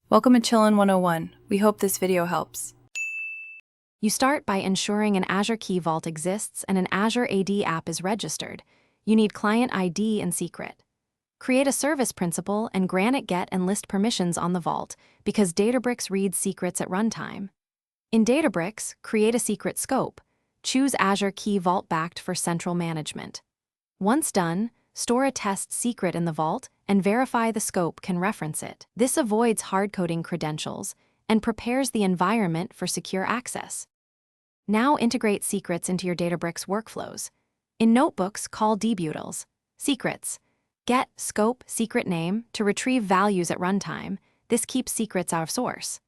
Welcome to Chillin' 101. We hope this video helps. You start by ensuring an Azure Key Vault exists and an Azure AD app is registered. You need client ID and secret. Create a service principal and grant it get and list permissions on the vault because Databricks reads secrets at runtime. In Databricks, create a secret scope. Choose Azure Key Vault backed for central management. Once done, store a test secret in the vault and verify the scope can reference it. This avoids hard-coding credentials and prepares the environment for secure access. Now integrate secrets into your Databricks workflows. In notebooks, call debutals. Secrets. Get, scope, secret name to retrieve values at runtime. This keeps secrets out of source.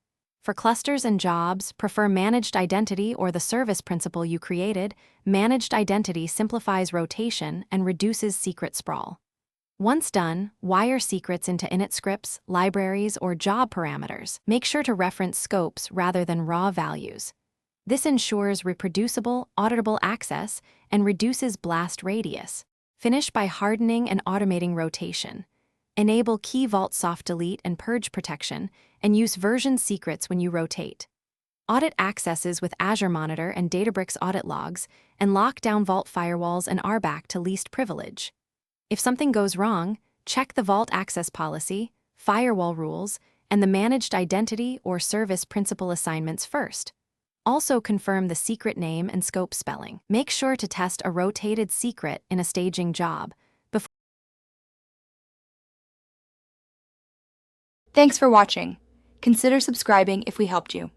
For clusters and jobs, prefer managed identity or the service principal you created. Managed identity simplifies rotation and reduces secret sprawl. Once done, wire secrets into init scripts, libraries, or job parameters. Make sure to reference scopes rather than raw values. This ensures reproducible, auditable access and reduces blast radius. Finish by hardening and automating rotation. Enable Key Vault soft delete and purge protection, and use version secrets when you rotate. Audit accesses with Azure Monitor and Databricks audit logs, and lock down Vault firewalls and RBAC to least privilege. If something goes wrong, check the Vault access policy, firewall rules, and the managed identity or service principal assignments first. Also confirm the secret name and scope spelling. Make sure to test a rotated secret in a staging job. Thanks for watching. Consider subscribing if we helped you.